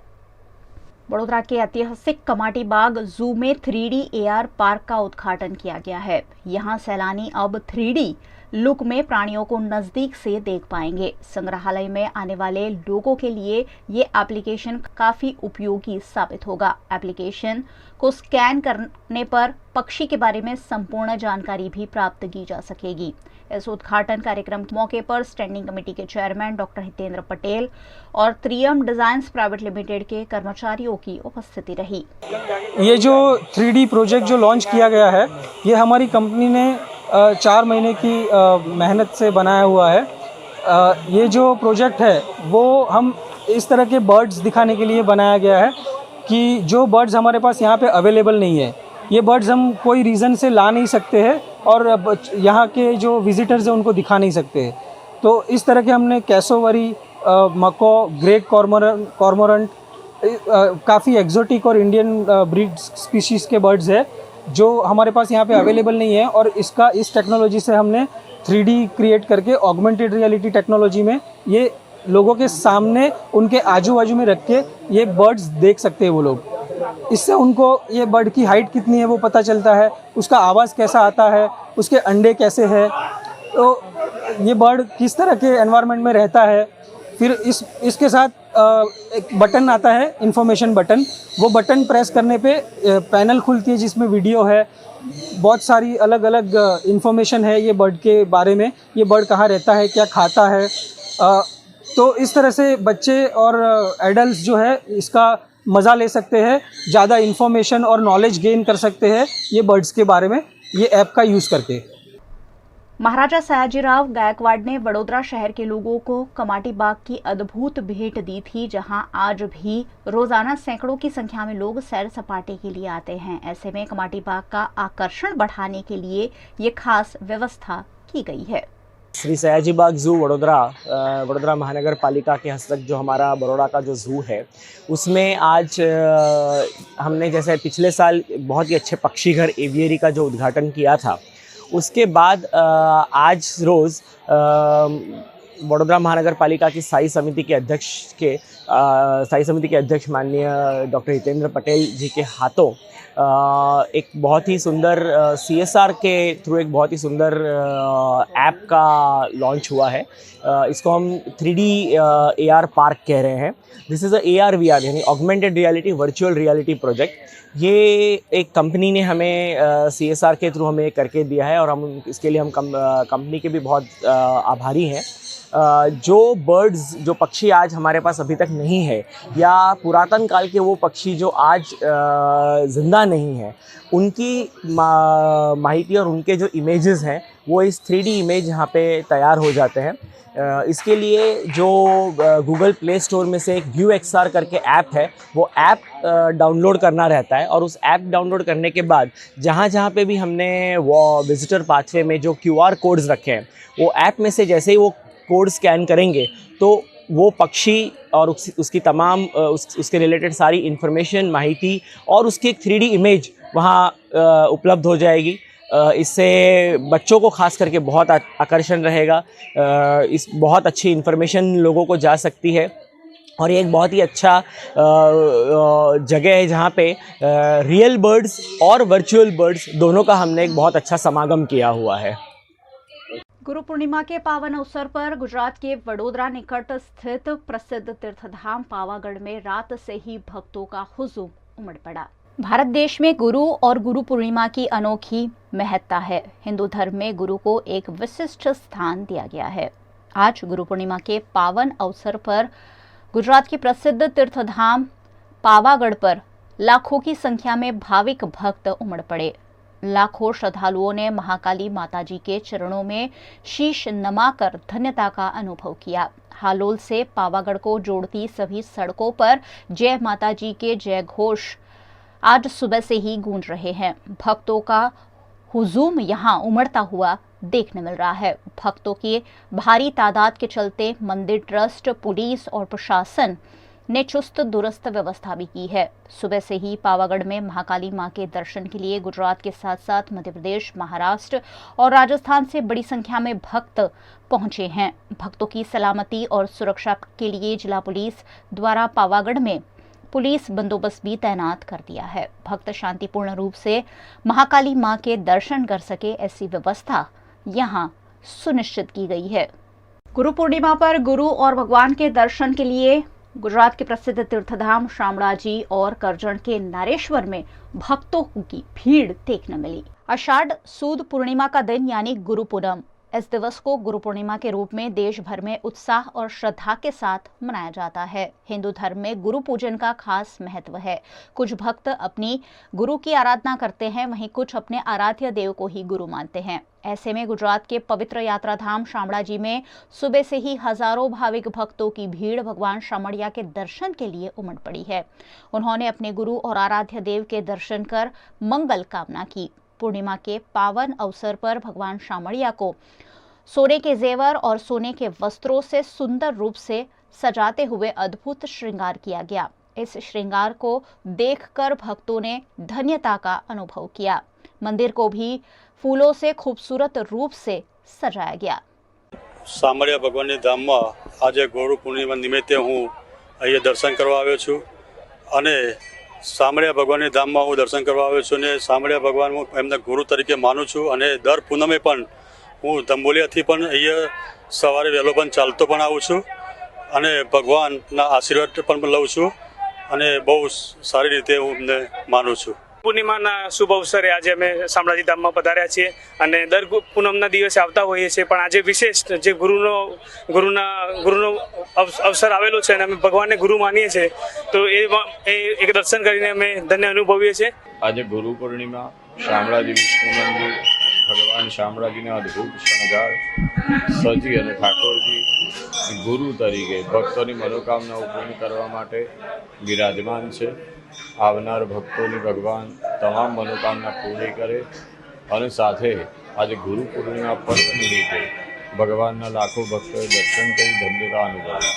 वडोदरा के ऐतिहासिक कमाटी बाग जू में 3D AR पार्क का उद्घाटन किया गया है। यहाँ सैलानी अब 3D लुक में प्राणियों को नजदीक से देख पाएंगे। संग्रहालय में आने वाले लोगों के लिए ये एप्लीकेशन काफी उपयोगी साबित होगा। एप्लीकेशन को स्कैन करने पर पक्षी के बारे में संपूर्ण जानकारी भी प्राप्त की जा सकेगी। इस उद्घाटन कार्यक्रम के मौके पर स्टैंडिंग कमेटी के चेयरमैन डॉक्टर हितेंद्र पटेल और त्रियम डिजाइन्स प्राइवेट लिमिटेड के कर्मचारियों की उपस्थिति रही। ये जो 3D प्रोजेक्ट जो लॉन्च किया गया है, ये हमारी कंपनी ने 4 महीने की मेहनत से बनाया हुआ है। ये जो प्रोजेक्ट है वो हम इस तरह के बर्ड्स दिखाने के लिए बनाया गया है कि जो बर्ड्स हमारे पास यहाँ पे अवेलेबल नहीं है, ये बर्ड्स हम कोई रीज़न से ला नहीं सकते हैं और यहाँ के जो विजिटर्स हैं उनको दिखा नहीं सकते हैं। तो इस तरह के हमने कैसोवरी, मको, ग्रे कॉर्मोरेंट, काफ़ी एग्जोटिक और इंडियन ब्रीड स्पीशीज़ के बर्ड्स है जो हमारे पास यहाँ पे अवेलेबल नहीं है और इस टेक्नोलॉजी से हमने 3D क्रिएट करके ऑगमेंटेड रियलिटी टेक्नोलॉजी में ये लोगों के सामने उनके आजू बाजू में रख के ये बर्ड्स देख सकते हैं वो लोग। इससे उनको ये बर्ड की हाइट कितनी है वो पता चलता है, उसका आवाज़ कैसा आता है, उसके अंडे कैसे हैं, तो ये बर्ड किस तरह के एनवायरनमेंट में रहता है। फिर इसके साथ एक बटन आता है, इंफॉर्मेशन बटन। वो बटन प्रेस करने पे पैनल खुलती है जिसमें वीडियो है, बहुत सारी अलग अलग इंफॉर्मेशन है ये बर्ड के बारे में, ये बर्ड कहाँ रहता है, क्या खाता है। तो इस तरह से बच्चे और एडल्ट जो है इसका मज़ा ले सकते हैं, ज़्यादा इन्फॉर्मेशन और नॉलेज गेन कर सकते हैं ये बर्ड्स के बारे में ये ऐप का यूज़ करके। महाराजा सयाजीराव गायकवाड़ ने वडोदरा शहर के लोगों को कमाटी बाग की अद्भुत भेंट दी थी, जहां आज भी रोजाना सैकड़ों की संख्या में लोग सैर सपाटे के लिए आते हैं। ऐसे में कमाटी बाग का आकर्षण बढ़ाने के लिए ये खास व्यवस्था की गई है। श्री सयाजी बाग जू वडोदरा महानगर पालिका के हस्तक जो हमारा बड़ौदा का जो जू है उसमें आज हमने जैसे पिछले साल बहुत ही अच्छे पक्षी घर एवियरी का जो उद्घाटन किया था, उसके बाद आज रोज़ वडोदरा महानगर पालिका की स्थायी समिति के अध्यक्ष माननीय डॉक्टर हितेंद्र पटेल जी के हाथों एक बहुत ही सुंदर CSR के थ्रू एक बहुत ही सुंदर ऐप का लॉन्च हुआ है। इसको हम 3D AR पार्क कह रहे हैं। दिस इज़ AR/VR यानी augmented reality virtual reality project. ये एक कंपनी ने हमें CSR के थ्रू हमें करके दिया है और हम इसके लिए हम कंपनी के भी बहुत आभारी हैं। जो बर्ड्स, जो पक्षी आज हमारे पास अभी तक नहीं है, या पुरातन काल के वो पक्षी जो आज ज़िंदा नहीं है, उनकी माहिती और उनके जो इमेजेस हैं वो इस 3D इमेज यहाँ पे तैयार हो जाते हैं। इसके लिए जो गूगल प्ले स्टोर में से एक व्यू XR करके ऐप है, वो ऐप डाउनलोड करना रहता है, और उस ऐप डाउनलोड करने के बाद जहाँ जहाँ पे भी हमने वो विजिटर पाथवे में जो QR कोड्स रखे हैं, वो ऐप में से जैसे ही वो कोड स्कैन करेंगे तो वो पक्षी और उसकी तमाम उसके रिलेटेड सारी इन्फॉर्मेशन, माहिती और उसकी एक 3D इमेज वहाँ उपलब्ध हो जाएगी। इससे बच्चों को खास करके बहुत आकर्षण रहेगा। इस बहुत अच्छी इन्फॉर्मेशन लोगों को जा सकती है, और ये एक बहुत ही अच्छा जगह है जहाँ पे रियल बर्ड्स और वर्चुअल बर्ड्स दोनों का हमने एक बहुत अच्छा समागम किया हुआ है। गुरु पूर्णिमा के पावन अवसर पर गुजरात के वडोदरा निकट स्थित प्रसिद्ध तीर्थधाम पावागढ़ में रात से ही भक्तों का हुजूम उमड़ पड़ा। भारत देश में गुरु और गुरु पूर्णिमा की अनोखी महत्ता है। हिंदू धर्म में गुरु को एक विशिष्ट स्थान दिया गया है। आज गुरु पूर्णिमा के पावन अवसर पर गुजरात के प्रसिद्ध तीर्थधाम पावागढ़ पर लाखों की संख्या में भाविक भक्त उमड़ पड़े। लाखों श्रद्धालुओं ने महाकाली माताजी के चरणों में शीश नमाकर धन्यता का अनुभव किया। हालोल से पावागढ़ को जोड़ती सभी सड़कों पर जय माताजी के जय घोष आज सुबह से ही गूंज रहे हैं। भक्तों का हुजूम यहां उमड़ता हुआ देखने मिल रहा है। भक्तों की भारी तादाद के चलते मंदिर ट्रस्ट, पुलिस और प्रशासन ने चुस्त दुरुस्त व्यवस्था भी की है। सुबह से ही पावागढ़ में महाकाली मां के दर्शन के लिए गुजरात के साथ साथ मध्य प्रदेश, महाराष्ट्र और राजस्थान से बड़ी संख्या में भक्त पहुंचे हैं। भक्तों की सलामती और सुरक्षा के लिए जिला पुलिस द्वारा पावागढ़ में पुलिस बंदोबस्त भी तैनात कर दिया है। भक्त शांतिपूर्ण रूप से महाकाली मां के दर्शन कर सके, ऐसी व्यवस्था यहां सुनिश्चित की गई है। गुरु पूर्णिमा पर गुरु और भगवान के दर्शन के लिए गुजरात के प्रसिद्ध तीर्थधाम शामળાજી और करजण के नारेश्वर में भक्तों की भीड़ देखने मिली। आषाढ़ सुद पूर्णिमा का दिन यानी गुरु पूनम, इस दिवस को गुरु पूर्णिमा के रूप में देश भर में उत्साह और श्रद्धा के साथ मनाया जाता है। हिंदू धर्म में गुरु पूजन का खास महत्व है। कुछ भक्त अपनी गुरु की आराधना करते हैं, वहीं कुछ अपने आराध्य देव को ही गुरु मानते हैं। ऐसे में गुजरात के पवित्र यात्रा धाम शामળાજી में सुबह से ही हजारों भाविक भक्तों की भीड़ भगवान शामળિયા के दर्शन के लिए उमड़ पड़ी है। उन्होंने अपने गुरु और आराध्य देव के दर्शन कर मंगल कामना की। पूर्णिमा के पावन अवसर पर भगवान शामળિયા को सोने के जेवर और सोने के वस्त्रों से सुंदर रूप से सजाते हुए अद्भुत श्रृंगार किया गया। इस श्रृंगार को देखकर भक्तों ने धन्यता का अनुभव किया। मंदिर को भी फूलों से खूबसूरत रूप से सजाया गया। શામળિયા ભગવાનની ધામમાં આજે ગુરુ પૂર્ણિમા નિમિત્તે હું અહીંયા દર્શન કરવા આવ્યો છું, અને શામળિયા ભગવાનની ધામમાં હું દર્શન કરવા આવ્યો છું, અને શામળિયા ભગવાન હું એમના ગુરુ તરીકે માનું છું, અને દર પૂનમે પણ હું ધંબોલિયાથી પણ અહીંયા સવારે વહેલો પણ ચાલતો પણ આવું છું, અને ભગવાનના આશીર્વાદ પણ લઉં છું, અને બહુ સારી રીતે હું એમને માનું છું। પૂર્ણિમાના શુભ અવસરે આજે અમે શામળાજી ધામમાં પધાર્યા છીએ, અને દર પૂનમના દિવસે આવતા હોઈએ છીએ, પણ આજે વિશેષ જે ગુરુનો અવસર આવેલો છે અને અમે ભગવાનને ગુરુ માનીએ છીએ, તો એ એક દર્શન કરીને અમે ધન્ય અનુભવીએ છીએ। આજે ગુરુ પૂર્ણિમા, શામળાજી વિષ્ણુ મંદિર, ભગવાન શામળાજીના અદ્ભુત શણગાર સજી અને ઠાકોરજી ગુરુ તરીકે ભક્તોની મનોકામનાઓ પૂર્ણ કરવા માટે બિરાજમાન છે। આવનાર ભક્તોની ભગવાન તમામ મનોકામના પૂરી કરે, અને સાથે આજે ગુરુ પૂર્ણિમા પર્વ નિમિત્તે ભગવાનના લાખો ભક્તોએ દર્શન કરી ધન્યતા અનુભવી છે।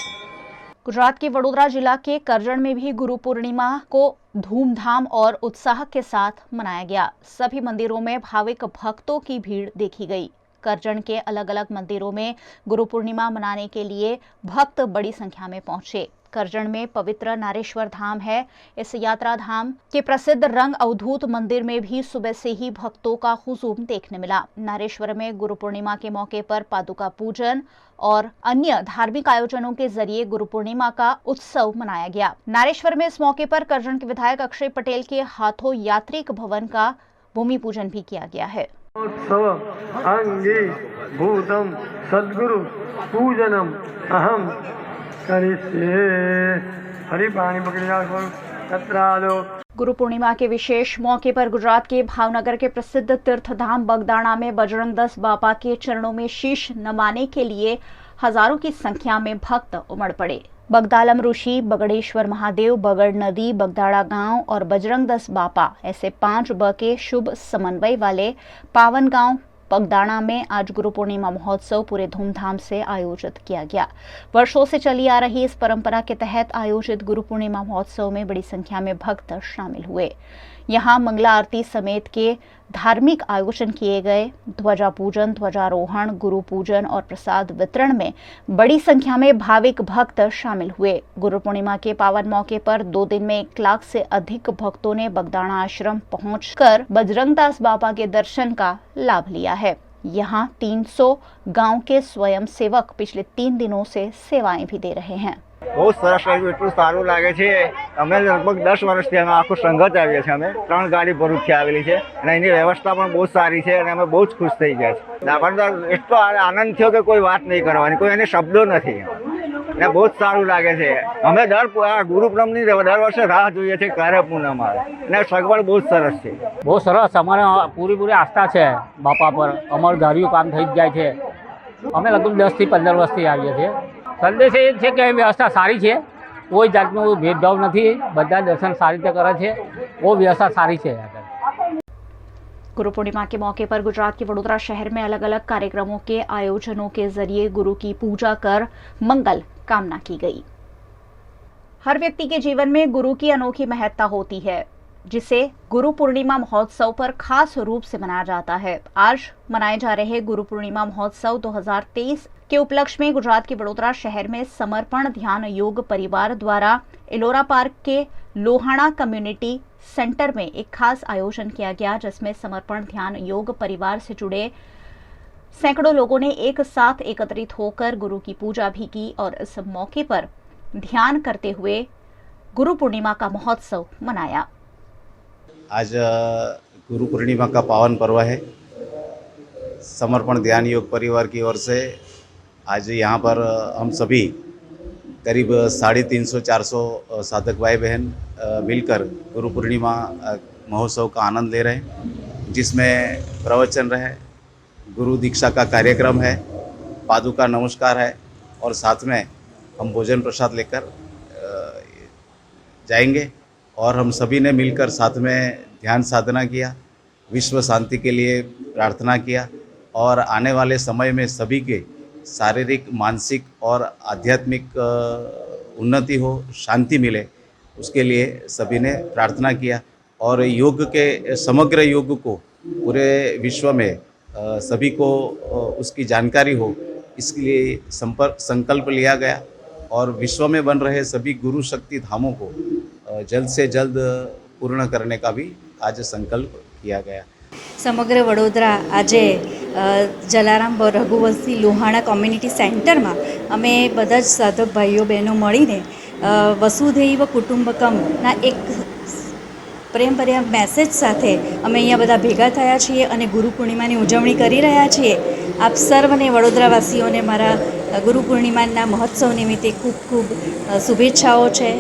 गुजरात के वडोदरा जिला के करजण में भी गुरु पूर्णिमा को धूमधाम और उत्साह के साथ मनाया गया। सभी मंदिरों में भाविक भक्तों की भीड़ देखी गई। करजण के अलग अलग मंदिरों में गुरु पूर्णिमा मनाने के लिए भक्त बड़ी संख्या में पहुंचे। करजण में पवित्र नारेश्वर धाम है। इस यात्रा धाम के प्रसिद्ध रंग अवधूत मंदिर में भी सुबह से ही भक्तों का हुजूम देखने मिला। नारेश्वर में गुरु पूर्णिमा के मौके पर पादुका पूजन और अन्य धार्मिक आयोजनों के जरिए गुरु पूर्णिमा का उत्सव मनाया गया। नारेश्वर में इस मौके पर करजण के विधायक अक्षय पटेल के हाथों यात्रिक भवन का भूमि पूजन भी किया गया है। उत्सव अंगी भूतम सद्गुरु पूजनम अहम करिष्ये। हरि पानी पकड़िया तत्रालो। गुरु पूर्णिमा के विशेष मौके पर गुजरात के भावनगर के प्रसिद्ध तीर्थधाम बगदाणा में बजरंगदास बापा के चरणों में शीश नमाने के लिए हजारों की संख्या में भक्त उमड़ पड़े। बगदालम ऋषि, बगड़ेश्वर महादेव, बगड़ नदी, बगदाड़ा गांव और बजरंगदास बापा ऐसे 5 ब के शुभ समन्वय वाले पावन गांव बगदाणा में आज गुरु पूर्णिमा महोत्सव पूरे धूमधाम से आयोजित किया गया। वर्षों से चली आ रही इस परंपरा के तहत आयोजित गुरु पूर्णिमा महोत्सव में बड़ी संख्या में भक्त शामिल हुए। यहाँ मंगला आरती समेत के धार्मिक आयोजन किए गए। ध्वजा पूजन, ध्वजारोहण, गुरु पूजन और प्रसाद वितरण में बड़ी संख्या में भाविक भक्त शामिल हुए। गुरु पूर्णिमा के पावन मौके पर 2 दिन में 1 लाख से अधिक भक्तों ने बगदाणा आश्रम पहुंचकर बजरंगदास बापा के दर्शन का लाभ लिया है। यहाँ 300 गांव के स्वयं सेवक पिछले 3 दिनों से सेवाएं भी दे रहे हैं। बहुत सरस लाग्યું, એટલું સારું લાગે છે। અમે લગભગ 10 વર્ષથી અમે આખું સંગત આવીએ છીએ। અમે 3 ગાડી ભરૂચથી આવેલી છે અને એની વ્યવસ્થા પણ બહુ સારી છે અને અમે બહુ જ ખુશ થઈ ગયા છે। આપણને એટલો આનંદ થયો કે કોઈ વાત નહીં કરવાની, કોઈ એને શબ્દો નથી અને બહુ જ સારું લાગે છે। અમે ગુરુ પૂનમની દર વર્ષે રાહ જોઈએ છીએ ક્યારે પૂનમ આવે અને સગવડ બહુ જ સરસ છે। બહુ સરસ, અમારે પૂરી આસ્થા છે બાપા પર। અમારું ધાર્યું કામ થઈ જ જાય છે। અમે લગભગ 10 થી 15 વર્ષથી આવીએ છીએ। સંદેશ એ છે કે વ્યવસ્થા સારી છે, કોઈ જાતનો ભેદભાવ નથી, બધા દર્શન સારી રીતે કરે છે, वो व्यवस्था सारी છે। गुरु पूर्णिमा के मौके पर गुजरात के वडोदरा शहर में अलग अलग कार्यक्रमों के आयोजनों के जरिए गुरु की पूजा कर मंगल कामना की गई। हर व्यक्ति के जीवन में गुरु की अनोखी महत्ता होती है, जिसे गुरु पूर्णिमा महोत्सव पर खास रूप से मनाया जाता है। आज मनाए जा रहे गुरु पूर्णिमा महोत्सव 2023 के उपलक्ष्य में गुजरात के वडोदरा शहर में समर्पण ध्यान योग परिवार द्वारा एलोरा पार्क के लोहाणा कम्युनिटी सेंटर में एक खास आयोजन किया गया, जिसमें समर्पण ध्यान योग परिवार से जुड़े सैकड़ों लोगों ने एक साथ एकत्रित होकर गुरु की पूजा भी की और इस मौके पर ध्यान करते हुए गुरु पूर्णिमा का महोत्सव मनाया। आज गुरु पूर्णिमा का पावन पर्व है। समर्पण ध्यान योग परिवार की ओर से आज यहाँ पर हम सभी करीब 350-400 साधक भाई बहन मिलकर गुरु पूर्णिमा महोत्सव का आनंद ले रहे हैं, जिसमें प्रवचन रहे, गुरु दीक्षा का कार्यक्रम है, पादुका नमस्कार है और साथ में हम भोजन प्रसाद लेकर जाएंगे। और हम सभी ने मिलकर साथ में ध्यान साधना किया, विश्व शांति के लिए प्रार्थना किया और आने वाले समय में सभी के शारीरिक, मानसिक और आध्यात्मिक उन्नति हो, शांति मिले, उसके लिए सभी ने प्रार्थना किया। और योग के समग्र योग को पूरे विश्व में सभी को उसकी जानकारी हो, इसके लिए संकल्प लिया गया और विश्व में बन रहे सभी गुरु शक्ति धामों को जल्द से जल्द पूर्ण करने का भी आज संकल्प किया गया। समग्र वडोदरा આજે જલારામ રઘુવંશી લોહાણા કોમ્યુનિટી સેન્ટરમાં અમે બધા જ સાધક ભાઈઓ બહેનો મળીને વસુધૈવ કુટુંબકમના એક પ્રેમભર્યા મેસેજ સાથે અમે અહીંયા બધા ભેગા થયા છીએ અને ગુરુ પૂર્ણિમાની ઉજવણી કરી રહ્યા છીએ। આપ સર્વને વડોદરાવાસીઓને મારા ગુરુ પૂર્ણિમાના મહોત્સવ નિમિત્તે ખૂબ ખૂબ શુભેચ્છાઓ છે।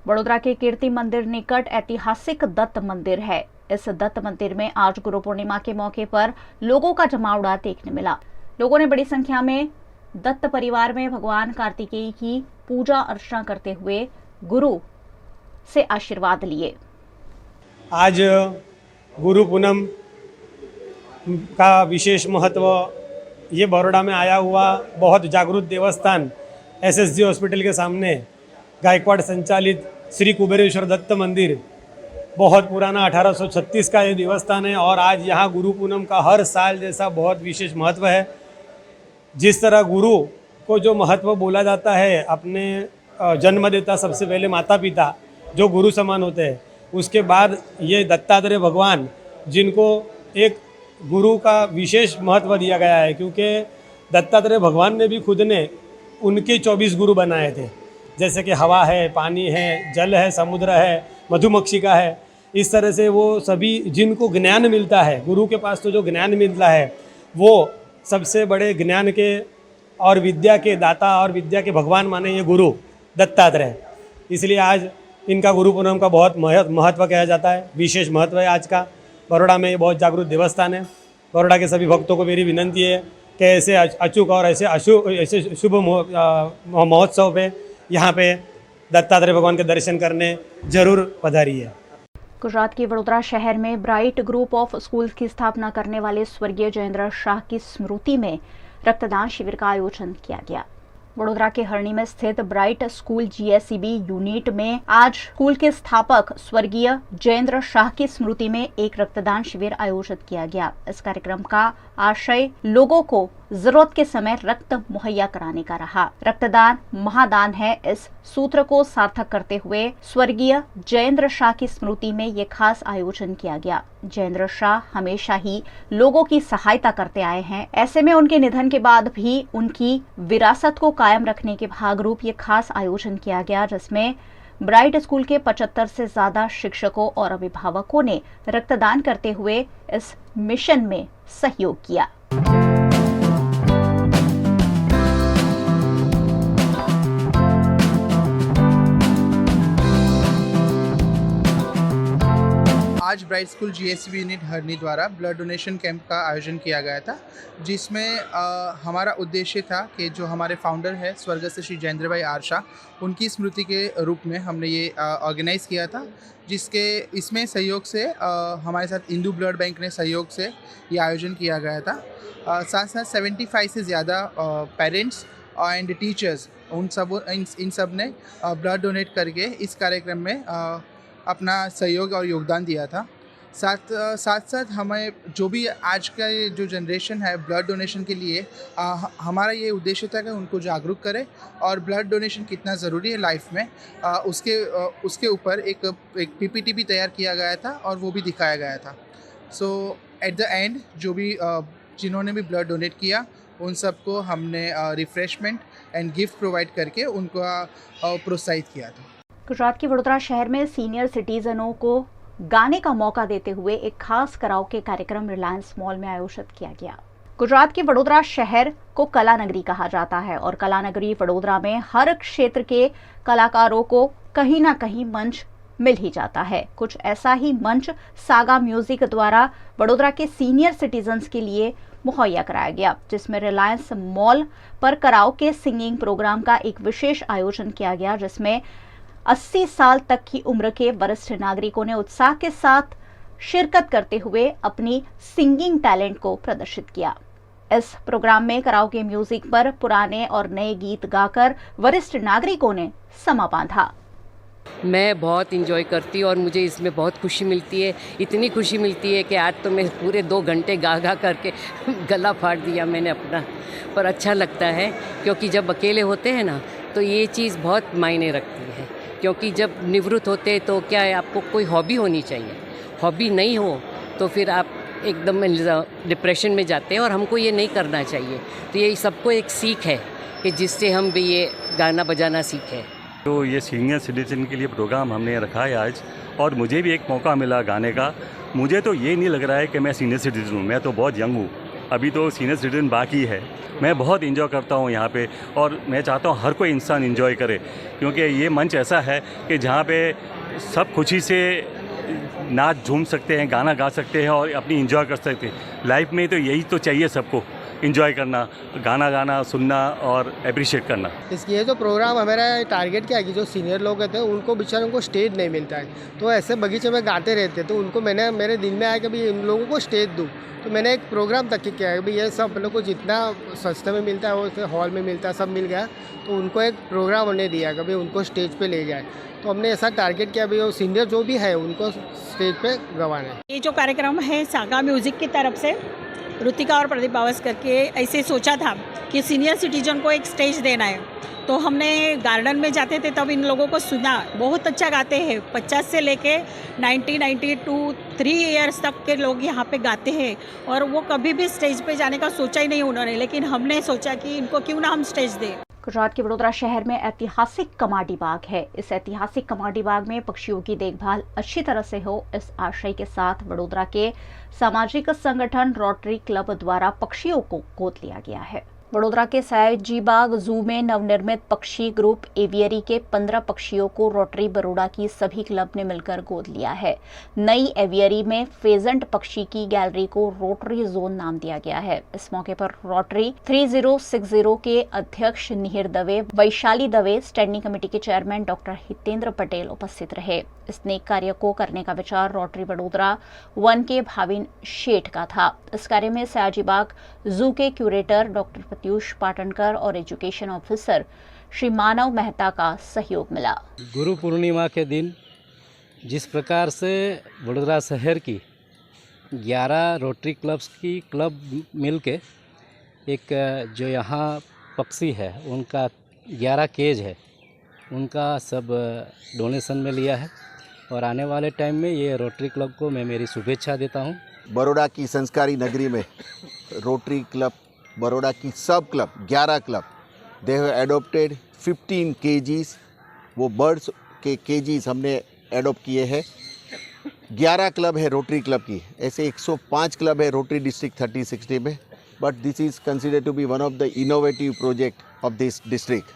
वडोदरा के कीर्ति मंदिर निकट ऐतिहासिक दत्त मंदिर है। इस दत्त मंदिर में आज गुरु पूर्णिमा के मौके पर लोगों का जमावड़ा देखने मिला। लोगों ने बड़ी संख्या में दत्त परिवार में भगवान कार्तिकेय की पूजा अर्चना करते हुए गुरु से आशीर्वाद लिए। आज गुरु पूनम का विशेष महत्व ये बड़ौदा में आया हुआ बहुत जागरूक देवस्थान SSG हॉस्पिटल के सामने गायकवाड़ संचालित श्री कुबेरेश्वर दत्त मंदिर बहुत पुराना 1836 का ये देवस्थान है और आज यहाँ गुरु पूनम का हर साल जैसा बहुत विशेष महत्व है। जिस तरह गुरु को जो महत्व बोला जाता है, अपने जन्मदाता सबसे पहले माता पिता जो गुरु समान होते हैं, उसके बाद ये दत्तात्रेय भगवान जिनको एक गुरु का विशेष महत्व दिया गया है, क्योंकि दत्तात्रेय भगवान ने भी खुद ने उनके 24 गुरु बनाए थे, जैसे कि हवा है, पानी है, जल है, समुद्र है, मधुमक्षिका है। इस तरह से वो सभी जिनको ज्ञान मिलता है, गुरु के पास तो जो ज्ञान मिलता है वो सबसे बड़े ज्ञान के और विद्या के दाता और विद्या के भगवान माने ये गुरु दत्तात्रेय। इसलिए आज इनका गुरु पूनम का बहुत महत्व कहा जाता है, विशेष महत्व है आज का। बड़ौदा में ये बहुत जागरूक देवस्थान है। बड़ौदा के सभी भक्तों को मेरी विनंती है कि ऐसे अचूक और ऐसे शुभ महोत्सव पे यहाँ पे दत्तात्रेय भगवान के दर्शन करने जरूर पधारिए। गुजरात के वडोदरा शहर में ब्राइट ग्रुप ऑफ स्कूल्स की स्थापना करने वाले स्वर्गीय जयेंद्र शाह की स्मृति में रक्तदान शिविर का आयोजन किया गया। वडोदरा के हरणी में स्थित ब्राइट स्कूल GSEB यूनिट में आज स्कूल के स्थापक स्वर्गीय जयेंद्र शाह की स्मृति में एक रक्तदान शिविर आयोजित किया गया। इस कार्यक्रम का आशय लोगों को जरूरत के समय रक्त मुहैया कराने का रहा। रक्तदान महादान है, इस सूत्र को सार्थक करते हुए स्वर्गीय जयेंद्र शाह की स्मृति में ये खास आयोजन किया गया। जयेंद्र शाह हमेशा ही लोगों की सहायता करते आए हैं। ऐसे में उनके निधन के बाद भी उनकी विरासत को कायम रखने के भागरूप ये खास आयोजन किया गया, जिसमें ब्राइट स्कूल के 75 से ज्यादा शिक्षकों और अभिभावकों ने रक्तदान करते हुए इस मिशन में सहयोग किया। आज ब्राइट स्कूल GSEB यूनिट हरनी द्वारा ब्लड डोनेशन कैंप का आयोजन किया गया था, जिसमें हमारा उद्देश्य था कि जो हमारे फाउंडर है स्वर्गस्थ श्री जयेंद्र भाई आर शाह, उनकी स्मृति के रूप में हमने ये ऑर्गेनाइज़ किया था, जिसके इसमें सहयोग से हमारे साथ हिंदू ब्लड बैंक ने सहयोग से ये आयोजन किया गया था। साथ साथ 75 से ज़्यादा पेरेंट्स एंड टीचर्स इन सब ने ब्लड डोनेट करके इस कार्यक्रम में अपना सहयोग और योगदान दिया था। साथ हमें जो भी आज का ये जो जनरेशन है ब्लड डोनेशन के लिए हमारा ये उद्देश्य था कि उनको जागरूक करें और ब्लड डोनेशन कितना ज़रूरी है लाइफ में, उसके ऊपर एक PPT भी तैयार किया गया था और वो भी दिखाया गया था। सो एट द एंड जो भी जिन्होंने भी ब्लड डोनेट किया उन सबको हमने रिफ़्रेशमेंट एंड गिफ्ट प्रोवाइड करके उनको प्रोत्साहित किया था। गुजरात के वडोदरा शहर में सीनियर सिटीजनों को गाने का मौका देते हुए एक खास कराओके कार्यक्रम रिलायंस मॉल में आयोजित किया गया। गुजरात के वडोदरा शहर को कला नगरी कहा जाता है और कला नगरी वडोदरा में हर क्षेत्र के कलाकारों को कहीं ना कहीं मंच मिल ही जाता है। कुछ ऐसा ही मंच सागा म्यूजिक द्वारा वडोदरा के सीनियर सिटीजन्स के लिए मुहैया कराया गया, जिसमें रिलायंस मॉल पर कराओके सिंगिंग प्रोग्राम का एक विशेष आयोजन किया गया, जिसमें 80 साल तक की उम्र के वरिष्ठ नागरिकों ने उत्साह के साथ शिरकत करते हुए अपनी सिंगिंग टैलेंट को प्रदर्शित किया। इस प्रोग्राम में कराओके म्यूजिक पर पुराने और नए गीत गाकर वरिष्ठ नागरिकों ने समा बांधा। मैं बहुत इंजॉय करती हूँ और मुझे इसमें बहुत खुशी मिलती है। इतनी खुशी मिलती है कि आज तो मैं पूरे 2 घंटे गा करके गला फाड़ दिया मैंने अपना, पर अच्छा लगता है क्योंकि जब अकेले होते हैं ना तो ये चीज़ बहुत मायने रखती है। क्योंकि जब निवृत्त होते हैं तो क्या है, आपको कोई हॉबी होनी चाहिए। हॉबी नहीं हो तो फिर आप एकदम डिप्रेशन में जाते हैं और हमको ये नहीं करना चाहिए। तो ये सबको एक सीख है कि जिससे हम भी ये गाना बजाना सीखें। तो ये सीनियर सिटीजन के लिए प्रोग्राम हमने रखा है आज, और मुझे भी एक मौका मिला गाने का। मुझे तो ये नहीं लग रहा है कि मैं सीनियर सिटीजन हूँ, मैं तो बहुत यंग हूँ, अभी तो सीनियर सिटीजन बाकी है। मैं बहुत इंजॉय करता हूँ यहाँ पे और मैं चाहता हूँ हर कोई इंसान इंजॉय करे, क्योंकि ये मंच ऐसा है कि जहाँ पे सब खुशी से नाच झूम सकते हैं, गाना गा सकते हैं और अपनी इंजॉय कर सकते हैं। लाइफ में तो यही तो चाहिए सबको, इंजॉय करना, गाना गाना, सुनना और अप्रिशिएट करना। इसलिए जो प्रोग्राम हमारा टारगेट क्या है कि जो सीनियर लोग रहते हैं उनको बेचारों को स्टेज नहीं मिलता है, तो ऐसे बगीचे में गाते रहते हैं। तो उनको मेरे दिल में आया कि भाई इन लोगों को स्टेज दूँ, तो मैंने एक प्रोग्राम तक किया है। भाई ये सब लोग को जितना सस्ते में मिलता है वो हॉल में मिलता है, सब मिल गया, तो उनको एक प्रोग्राम हमने दिया कि भाई उनको स्टेज पे ले जाए। तो हमने ऐसा टारगेट किया भाई वो सीनियर जो भी है उनको स्टेज पे गवाना है। ये जो कार्यक्रम है सागा म्यूज़िक की तरफ से ऋतिका और प्रदीप बावस्कर के ऐसे सोचा था कि सीनियर सिटीजन को एक स्टेज देना है। तो हमने गार्डन में जाते थे तब इन लोगों को सुना, बहुत अच्छा गाते हैं। 50 से लेके 90, 92, 3 ईयर्स तक के लोग यहाँ पे गाते हैं और वो कभी भी स्टेज पे जाने का सोचा ही नहीं उन्होंने, लेकिन हमने सोचा कि इनको क्यों ना हम स्टेज दें। गुजरात के वडोदरा शहर में ऐतिहासिक कमाडी बाग है। इस ऐतिहासिक कमाडी बाग में पक्षियों की देखभाल अच्छी तरह से हो, इस आशय के साथ वडोदरा के सामाजिक संगठन रोटरी क्लब द्वारा पक्षियों को गोद लिया गया है। वडोदरा के सयाजी बाग जू में नवनिर्मित पक्षी ग्रुप एवियरी के 15 पक्षियों को रोटरी बड़ौदा की सभी क्लब ने मिलकर गोद लिया है। नई एवियरी में फेजेंट पक्षी की गैलरी को रोटरी जोन नाम दिया गया है। इस मौके पर रोटरी 3060 के अध्यक्ष निहिर दवे, वैशाली दवे, स्टैंडिंग कमेटी के चेयरमैन डॉक्टर हितेंद्र पटेल उपस्थित रहे। इस नेक कार्य को करने का विचार रोटरी वडोदरा 1 के भाविन शेठ का था। इस कार्य में सयाजी बाग जू के क्यूरेटर डॉक्टर प्रत्युष पाटनकर और एजुकेशन ऑफिसर श्री मानव मेहता का सहयोग मिला। गुरु पूर्णिमा के दिन जिस प्रकार से वडोदरा शहर की 11 रोटरी क्लब्स की क्लब मिलके एक जो यहाँ पक्षी है उनका 11 केज है, उनका सब डोनेशन में लिया है और आने वाले टाइम में ये रोटरी क्लब को मैं मेरी शुभेच्छा देता हूँ। बड़ौदा की संस्कारी नगरी में रोटरी क्लब, बड़ौदा की सब club 11 club, they have adopted 15 KGs. वो बर्ड्स के केजीज हमने एडोप्ट किए हैं। 11 क्लब है रोटरी क्लब की, ऐसे 105 क्लब है रोटरी डिस्ट्रिक्ट 3060 में, but this is considered to be one of the innovative project of this district.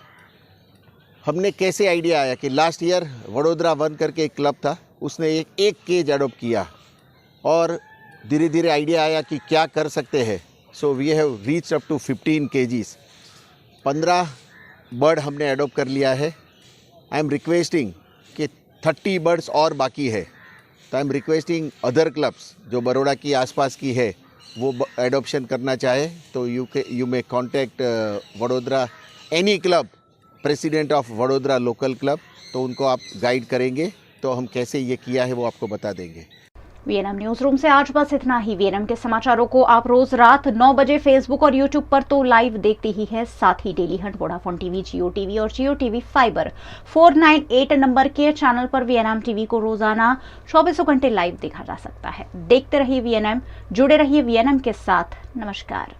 हमने कैसे आइडिया आया कि लास्ट ईयर वडोदरा 1 करके एक क्लब था, उसने एक केज एडोप्ट किया और धीरे धीरे आइडिया आया कि क्या कर सकते हैं। So we have reached up to 15 KGs. 15 bird हमने एडोप्ट कर लिया है। आई एम रिक्वेस्टिंग कि 30 बर्ड्स और बाकी है, तो I am requesting other clubs जो बड़ौदा की आसपास की है वो एडोप्शन करना चाहे तो you may contact Vadodara any club, president of Vadodara local club, तो उनको आप गाइड करेंगे तो हम कैसे ये किया है वो आपको बता देंगे। वीएनएम न्यूज रूम से आज बस इतना ही। वीएनएम के समाचारों को आप रोज रात 9 बजे फेसबुक और यूट्यूब पर तो लाइव देखते ही हैं, साथ ही डेली हंट, वोडाफोन टीवी, जियो टीवी और जियो टीवी फाइबर 498 नंबर के चैनल पर वीएनएम टीवी को रोजाना 24 घंटे लाइव देखा जा सकता है। देखते रहिए वीएनएम, जुड़े रहिए वीएनएम के साथ। नमस्कार।